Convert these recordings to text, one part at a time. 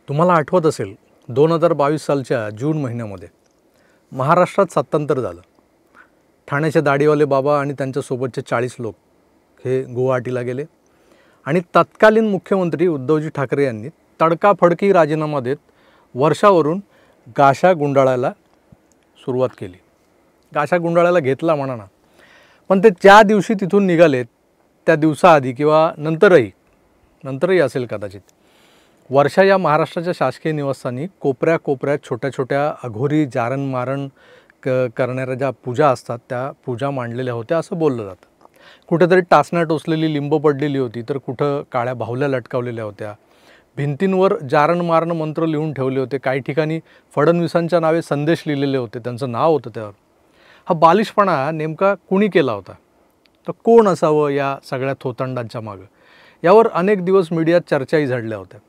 तुम्हाला आठवत असेल 2022 सालच्या जून महिन्यामध्ये महाराष्ट्रात सत्तांतर झालं. ठाण्याचे दाढीवाले बाबा आणि त्यांच्यासोबतचे 40 लोक हे गुवाहाटीला गेले आणि तत्कालीन मुख्यमंत्री उद्धवजी ठाकरे यांनी तडकाफडकी राजीनामा देत वर्षावरून गाशा गुंडाळायला सुरुवात केली. गाशा गुंडाळायला घेतला म्हणा ना, पण ते ज्या दिवशी तिथून निघाले त्या दिवसाआधी किंवा नंतरही असेल कदाचित, वर्षा या महाराष्ट्राच्या शासकीय निवासस्थानी कोपऱ्या कोपऱ्यात छोट्या छोट्या अघोरी जारण मारण करणाऱ्या ज्या पूजा असतात त्या पूजा मांडलेल्या होत्या असं बोललं जातं. कुठेतरी टाचण्या टोचलेली लिंब पडलेली होती, तर कुठं काळ्या बाहुल्या लटकावलेल्या होत्या. भिंतींवर जारण मारण मंत्र लिहून ठेवले होते. काही ठिकाणी फडणवीसांच्या नावे संदेश लिहिलेले होते, त्यांचं नाव होतं त्यावर. हा बालिशपणा नेमका कुणी केला होता? तर कोण असावं या सगळ्या थोतांडांच्या मागं? यावर अनेक दिवस मीडियात चर्चाही झडल्या होत्या.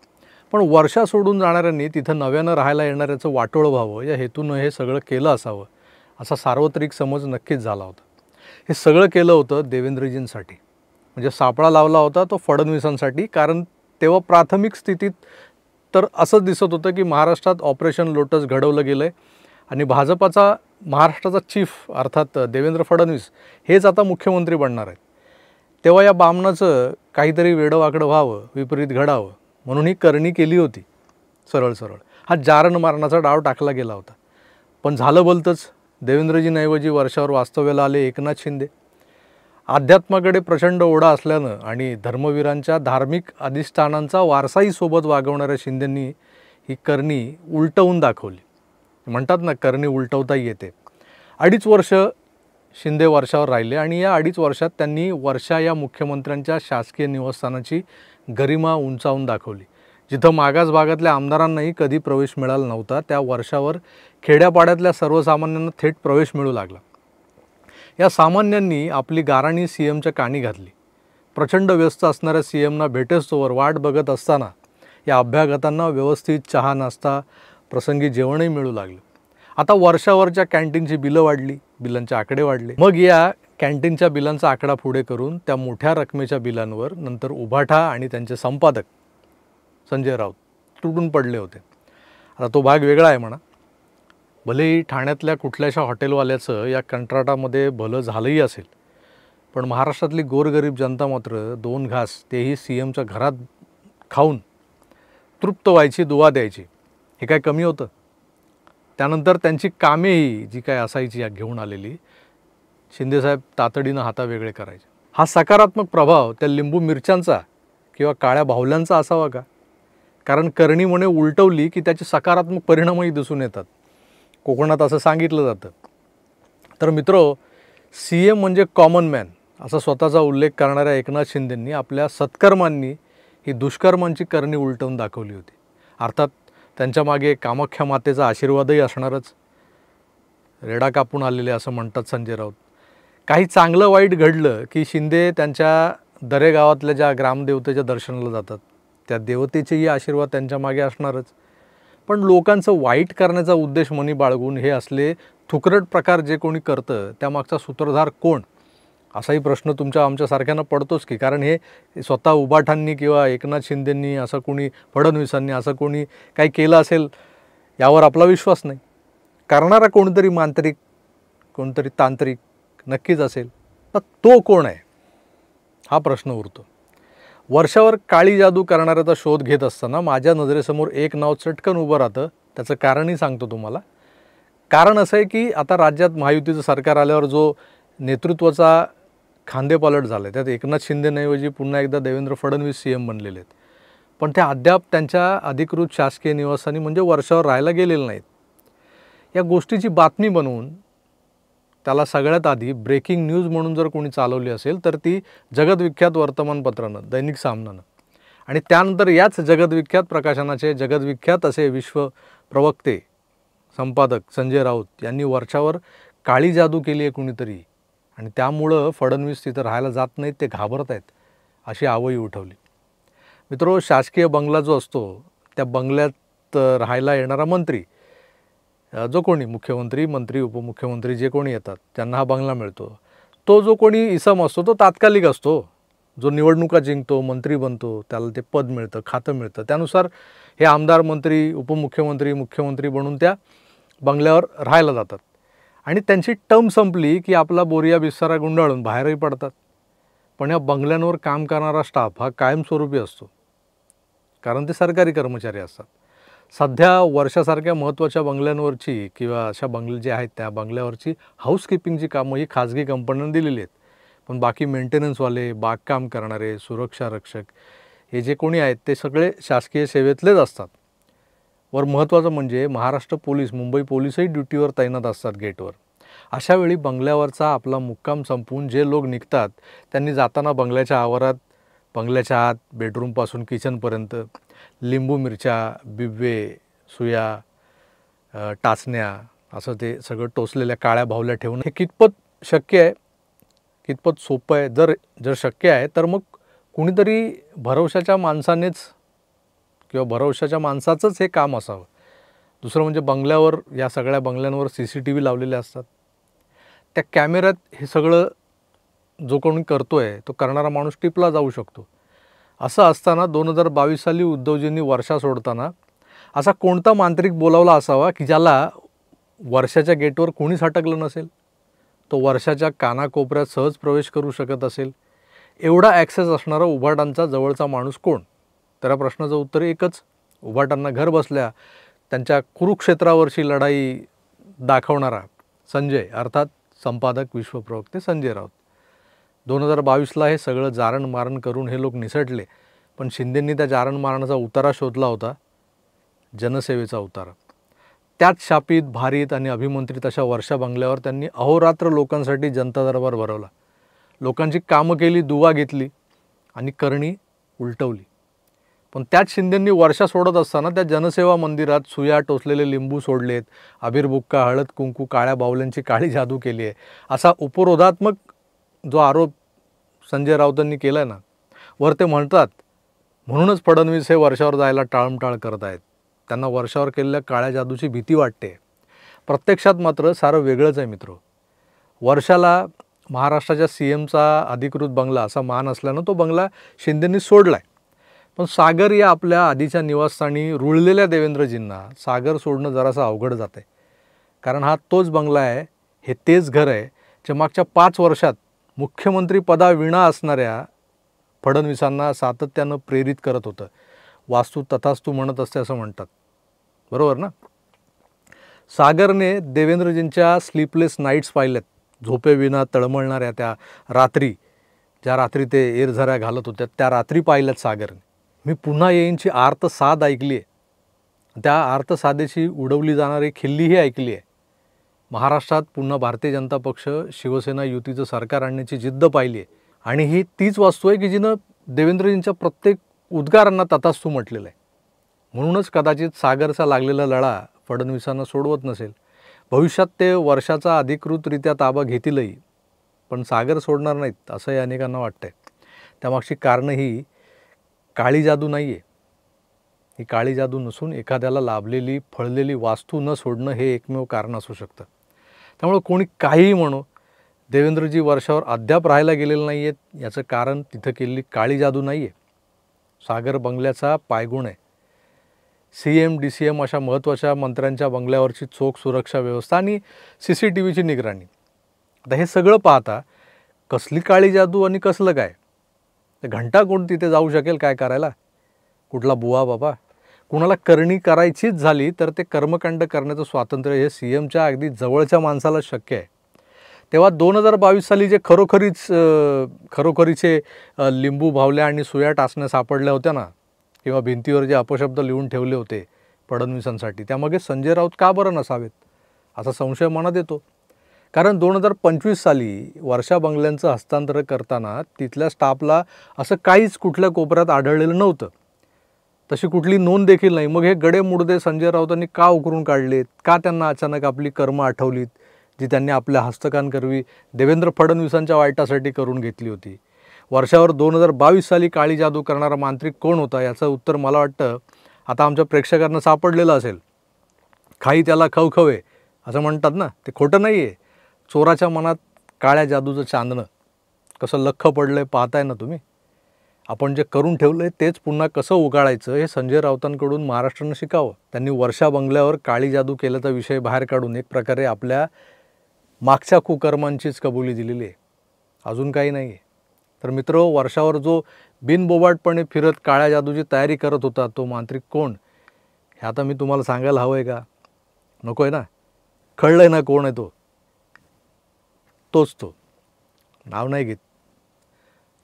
पण वर्षा सोडून जाणाऱ्यांनी तिथं नव्यानं राहायला येणाऱ्याचं वाटोळं व्हावं या हेतूनं हे सगळं केलं असावं असा सार्वत्रिक समज नक्कीच झाला होता. हे सगळं केलं होतं देवेंद्रजींसाठी, म्हणजे सापळा लावला होता तो फडणवीसांसाठी. कारण तेव्हा प्राथमिक स्थितीत तर असंच दिसत होतं की महाराष्ट्रात ऑपरेशन लोटस घडवलं गेलं आहे आणि भाजपाचा महाराष्ट्राचा चीफ अर्थात देवेंद्र फडणवीस हेच आता मुख्यमंत्री बनणार आहेत. तेव्हा या बामणाचं काहीतरी वेडंवाकडं व्हावं, विपरीत घडावं म्हणून ही करणी केली होती. सरळ हा जारण मारणाचा डाव टाकला गेला होता. पण झालं भलतंच. देवेंद्रजींऐवजी वर्षावर वास्तव्याला आले एकनाथ शिंदे. अध्यात्माकडे प्रचंड ओढा असल्यानं आणि धर्मवीरांच्या धार्मिक अधिष्ठानांचा वारसाही सोबत वागवणाऱ्या शिंदेंनी ही करणी उलटवून दाखवली. म्हणतात ना, करणी उलटवताही येते. 2.5 वर्ष शिंदे वर्षावर राहिले आणि या 2.5 वर्षात त्यांनी वर्षा या मुख्यमंत्र्यांच्या शासकीय निवासस्थानाची गरिमा उंचावून दाखवली. जिथं मागास भागातल्या आमदारांनाही कधी प्रवेश मिळाला नव्हता त्या वर्षावर खेड्यापाड्यातल्या सर्वसामान्यांना थेट प्रवेश मिळू लागला. या सामान्यांनी आपली गाराणी सीएमच्या कानी घातली. प्रचंड व्यस्त असणाऱ्या सीएमना भेटेस्तोवर वाट बघत असताना या अभ्यागतांना व्यवस्थित चहा नाश्ता प्रसंगी जेवणही मिळू लागलं. आता वर्षावरच्या कॅन्टीनची बिलं वाढली, बिलांचे आकडे वाढले. मग या कॅन्टीनच्या बिलांचा आकडा पुढे करून त्या मोठ्या रकमेच्या बिलांवर नंतर उभाठा आणि त्यांचे संपादक संजय राऊत तुटून पडले होते. आता तो भाग वेगळा आहे म्हणा. भलेही ठाण्यातल्या कुठल्याशा हॉटेलवाल्याचं या कंत्राटामध्ये भलं झालंही असेल, पण महाराष्ट्रातली गोरगरीब जनता मात्र 2 घास तेही सीएमच्या घरात खाऊन तृप्त व्हायची, दुवा द्यायची. हे काय कमी होतं? त्यानंतर त्यांची कामेही जी काय असायची या घेऊन आलेली, शिंदेसाहेब तातडीनं हातावेगळे करायचे. हा सकारात्मक प्रभाव त्या लिंबू मिरच्यांचा किंवा काळ्या बाहुल्यांचा असावा का? कारण करणी म्हणे उलटवली की त्याचे सकारात्मक परिणामही दिसून येतात. कोकणात असं सांगितलं जातं. तर मित्रो, सीएम म्हणजे कॉमन मॅन असा स्वतःचा उल्लेख करणाऱ्या एकनाथ शिंदेंनी आपल्या सत्कर्मांनी ही दुष्कर्मांची करणी उलटवून दाखवली होती. अर्थात त्यांच्या मागे कामाख्या मातेचा आशीर्वादही असणारच. रेडा कापून आलेले असं म्हणतात संजय राऊत. काही चांगलं वाईट घडलं की शिंदे त्यांच्या दरेगावातल्या ज्या ग्रामदेवतेच्या दर्शनाला जातात, त्या देवतेचेही आशीर्वाद त्यांच्या मागे असणारच. पण लोकांचं वाईट करण्याचा उद्देश मनी बाळगून हे असले थुकरट प्रकार जे कोणी करतं त्यामागचा सूत्रधार कोण, असाही प्रश्न तुमच्या आमच्यासारख्यांना पडतोच की. कारण हे स्वतः उबाठांनी किंवा एकनाथ शिंदेंनी असं कोणी, फडणवीसांनी असं कोणी काही केलं असेल यावर आपला विश्वास नाही. करणारा कोणतरी मांत्रिक, कोणतरी तांत्रिक नक्कीच असेल. तर तो कोण आहे हा प्रश्न उरतो. वर्षावर काळी जादू करणाऱ्याचा शोध घेत असताना माझ्या नजरेसमोर एक नाव चटकन उभं राहतं. त्याचं कारणही सांगतो तुम्हाला. कारण असं आहे की आता राज्यात महायुतीचं सरकार आल्यावर जो नेतृत्वाचा खांदेपालट झाला आहे, त्यात एकनाथ शिंदेऐवजी पुन्हा एकदा देवेंद्र फडणवीस सीएम बनलेले आहेत. पण ते अद्याप त्यांच्या अधिकृत शासकीय निवासस्थानी म्हणजे वर्षावर राहायला गेलेले नाहीत. या गोष्टीची बातमी बनवून त्याला सगळ्यात आधी ब्रेकिंग न्यूज म्हणून जर कोणी चालवली असेल तर ती जगदविख्यात वर्तमानपत्रानं, दैनिक सामनानं, आणि त्यानंतर याच जगदविख्यात प्रकाशनाचे जगदविख्यात असे विश्व प्रवक्ते संपादक संजय राऊत यांनी वर्षावर काळी जादू केली आहे कुणीतरी आणि त्यामुळं फडणवीस तिथं राहायला जात नाहीत, ते घाबरत आहेत, अशी आवई उठवली. मित्रो, शासकीय बंगला जो असतो त्या बंगल्यात राहायला येणारा मंत्री, जो कोणी मुख्यमंत्री, मंत्री, उपमुख्यमंत्री जे कोणी येतात त्यांना हा बंगला मिळतो. तो जो कोणी इसम असतो तो तात्कालिक असतो. जो निवडणुका जिंकतो, मंत्री बनतो, त्याला ते पद मिळतं, खातं मिळतं. त्यानुसार हे आमदार, मंत्री, उपमुख्यमंत्री, मुख्यमंत्री बनून त्या बंगल्यावर राहायला जातात आणि त्यांची टर्म संपली की आपला बोरिया बिस्तारा गुंडाळून बाहेरही पडतात. पण या बंगल्यांवर काम करणारा स्टाफ हा कायमस्वरूपी असतो, कारण ते सरकारी कर्मचारी असतात. सध्या वर्षासारख्या महत्त्वाच्या बंगल्यांवरची किंवा अशा बंगले जे आहेत त्या बंगल्यावरची हाऊसकीपिंगची कामं ही खाजगी कंपन्यांना दिलेली आहेत. पण बाकी मेंटेनन्सवाले, बागकाम करणारे, सुरक्षा रक्षक हे जे कोणी आहेत ते सगळे शासकीय सेवेतलेच असतात. वर महत्त्वाचं म्हणजे महाराष्ट्र पोलीस, मुंबई पोलीसही ड्युटीवर तैनात असतात गेटवर. अशावेळी बंगल्यावरचा आपला मुक्काम संपवून जे लोक निघतात त्यांनी जाताना बंगल्याच्या आवारात, बंगल्याच्या आत, बेडरूमपासून किचनपर्यंत लिंबू, मिरच्या, बिब्वे, सुया, टाचण्या असं ते सगळं टोचलेल्या काळ्या बाहुल्या ठेवून हे कितपत शक्य आहे, कितपत सोपं आहे? जर शक्य आहे तर मग कुणीतरी भरवशाच्या माणसानेच किंवा भरवशाच्या माणसाचंच हे काम असावं. दुसरं म्हणजे बंगल्यावर, या सगळ्या बंगल्यांवर CCTV लावलेले असतात. त्या कॅमेऱ्यात हे सगळं जो कोणी करतोय तो करणारा माणूस टिपला जाऊ शकतो. असं असताना 2022 साली उद्धवजींनी वर्षा सोडताना असा कोणता मांत्रिक बोलावला असावा की ज्याला वर्षाच्या गेटवर कोणीच अटकलं नसेल, तो वर्षाच्या कानाकोपऱ्यात सहज प्रवेश करू शकत असेल? एवढा ॲक्सेस असणारा उभाटांचा जवळचा माणूस कोण? तर या प्रश्नाचं उत्तर एकच, उभाटांना घर बसल्या त्यांच्या कुरुक्षेत्रावरची लढाई दाखवणारा संजय, अर्थात संपादक विश्वप्रवक्ते संजय राऊत. 2022ला हे सगळं जारण मारण करून हे लोक निसटले, पण शिंदेंनी त्या जारण मारणाचा उतारा शोधला होता, जनसेवेचा उतारा. त्याच शापित, भारीत आणि अभिमंत्रित अशा वर्षा बंगल्यावर त्यांनी अहोरात्र लोकांसाठी जनता दरबार भरवला. लोकांची कामं केली, दुवा घेतली आणि करणी उलटवली. पण त्याच शिंदेंनी वर्षा सोडत असताना त्या जनसेवा मंदिरात सुया टोचलेले लिंबू सोडलेत, अबीरबुक्का, हळद कुंकू, काळ्या बाहुल्यांची काळी जादू केली आहे, असा उपरोधात्मक जो आरोप संजय राऊतांनी केला आहे ना, वर ते म्हणतात म्हणूनच फडणवीस हे वर्षावर जायला टाळमटाळ करत आहेत. त्यांना वर्षावर केलेल्या काळ्या जादूची भीती वाटते. प्रत्यक्षात मात्र सारं वेगळंच आहे मित्र. वर्षाला महाराष्ट्राच्या CMचा अधिकृत बंगला असा मान असल्यानं तो बंगला शिंदेंनी सोडला आहे. पण सागर या आपल्या आधीच्या निवासस्थानी रुळलेल्या देवेंद्रजींना सागर सोडणं जरासं अवघड जातं आहे. कारण हा तोच बंगला आहे, हे तेच घर आहे जे मागच्या 5 वर्षात मुख्यमंत्री पदाविना असणाऱ्या फडणवीसांना सातत्यानं प्रेरित करत होतं. वास्तू तथास्तू म्हणत असते असं म्हणतात, बरोबर ना? सागरने देवेंद्रजींच्या स्लीपलेस नाईट्स पाहिल्यात, झोपेविना तळमळणाऱ्या त्या रात्री, ज्या रात्री ते एरझऱ्या घालत होत्या त्या रात्री पाहिल्यात सागरने. मी पुन्हा येईनची आर्तसाद ऐकली आहे, त्या आर्तसादेची उडवली जाणारी खिल्लीही ऐकली आहे. महाराष्ट्रात पुन्हा भारतीय जनता पक्ष, शिवसेना युतीचं सरकार आणण्याची जिद्द पाहिली आहे आणि ही तीच वास्तू आहे की जिनं देवेंद्रजींच्या प्रत्येक उद्गारांना तथास्तू म्हटलेलं आहे. म्हणूनच कदाचित सागरचा लागलेला लढा फडणवीसांना सोडवत नसेल. भविष्यात ते वर्षाचा अधिकृतरित्या ताबा घेतीलही, पण सागर सोडणार नाहीत असंही अनेकांना वाटतंय. त्यामागची कारणं ही काळी जादू नाही आहे. ही काळी जादू नसून एखाद्याला लाभलेली, फळलेली वास्तू न सोडणं हे एकमेव कारण असू शकतं. त्यामुळे कोणी काहीही म्हणो, देवेंद्रजी वर्षावर अद्याप राहायला गेलेले नाही आहेत. याचं कारण तिथं केलेली काळी जादू नाही आहे, सागर बंगल्याचा पायगुण आहे. CM, DCM अशा महत्त्वाच्या मंत्र्यांच्या बंगल्यावरची चोख सुरक्षा व्यवस्था आणि CCTVची निगराणी. आता हे सगळं पाहता कसली काळी जादू आणि कसलं काय? घंटा कोण तिथे जाऊ शकेल काय करायला? कुठला बुवा बाबा? कुणाला करणी करायचीच झाली तर ते कर्मकांड करण्याचं स्वातंत्र्य हे CMच्या अगदी जवळच्या माणसाला शक्य आहे. तेव्हा 2022 साली जे खरोखरीचे लिंबू, भावल्या आणि सुया टाचण्या सापडल्या होत्या ना, किंवा भिंतीवर जे अपशब्द लिहून ठेवले होते फडणवीसांसाठी, त्यामागे संजय राऊत का बरं नसावेत असा संशय मनात येतो. कारण 2025 साली वर्षा बंगल्यांचं हस्तांतरण करताना तिथल्या स्टाफला असं काहीच कुठल्या कोपऱ्यात आढळलेलं नव्हतं, तशी कुठली नोंद देखील नाही. मग हे गडे मुडदे संजय राऊतांनी का उकरून काढलेत? का त्यांना अचानक आपली कर्म आठवलीत जी त्यांनी आपल्या हस्तकांकरवी देवेंद्र फडणवीसांच्या वाईटासाठी करून घेतली होती? वर्षावर 2022 साली काळी जादू करणारा मांत्रिक कोण होता याचं उत्तर मला वाटतं आता आमच्या प्रेक्षकांना सापडलेलं असेल. खाई त्याला खवखवे असं म्हणतात ना, ते खोटं नाही आहे. चोराच्या मनात काळ्या जादूचं चांदणं कसं लख्ख पडलंय पाहताय ना तुम्ही. आपण जे करून ठेवलं आहे तेच पुन्हा कसं उगाळायचं हे संजय राऊतांकडून महाराष्ट्रानं शिकावं. त्यांनी वर्षा बंगल्यावर काळी जादू केल्याचा विषय बाहेर काढून एक प्रकारे आपल्या मागच्या कुकर्मांचीच कबुली दिलेली आहे, अजून काही नाही आहे. तर मित्र, वर्षावर जो बिनबोबाटपणे फिरत काळ्या जादूची तयारी करत होता तो मांत्रिक कोण हे आता मी तुम्हाला सांगायला हवं आहे का? नको आहे ना? कळलं आहे ना कोण आहे तो? तोच तो. नाव नाही घेत.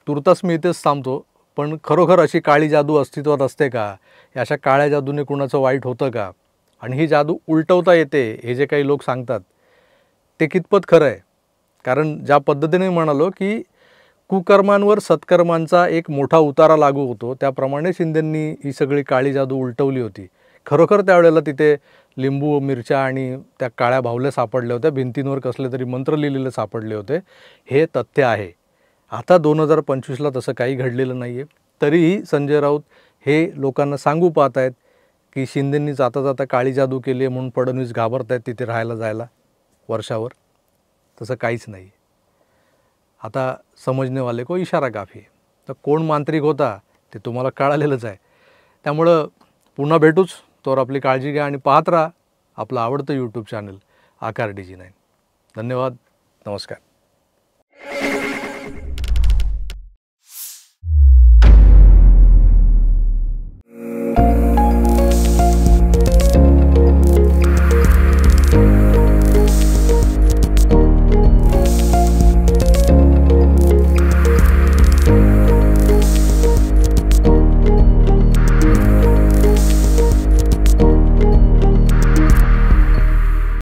तुर्तास मी इथेच थांबतो. पण खरोखर अशी काळी जादू अस्तित्वात असते का? अशा काळ्या जादूने कुणाचं वाईट होतं का? आणि ही जादू उलटवता येते हे जे काही लोक सांगतात ते कितपत खरं आहे? कारण ज्या पद्धतीने म्हणालो की कुकर्मांवर सत्कर्मांचा एक मोठा उतारा लागू होतो, त्याप्रमाणे शिंदेंनी ही सगळी काळी जादू उलटवली होती. खरोखर त्यावेळेला तिथे लिंबू, मिरच्या आणि त्या काळ्या बाहुल्या सापडल्या होत्या, भिंतींवर कसले तरी मंत्र लिहिलेले सापडले होते, हे तथ्य आहे. आता 2025ला तसं काही घडलेलं नाही आहे. तरीही संजय राऊत हे लोकांना सांगू पाहत आहेत की शिंदेंनी जाता जाता काळी जादू केली आहे म्हणून फडणवीस घाबरत आहेत तिथे राहायला जायला वर्षावर. तसं काहीच नाही. आता समजणेवाले को इशारा काफी आहे. तर कोण मांत्रिक होता ते तुम्हाला कळालेलंच आहे. त्यामुळं पुन्हा भेटूच. तोवर आपली काळजी घ्या आणि पाहत राहा आपलं आवडतं यूट्यूब चॅनल आकार DG9. धन्यवाद. नमस्कार.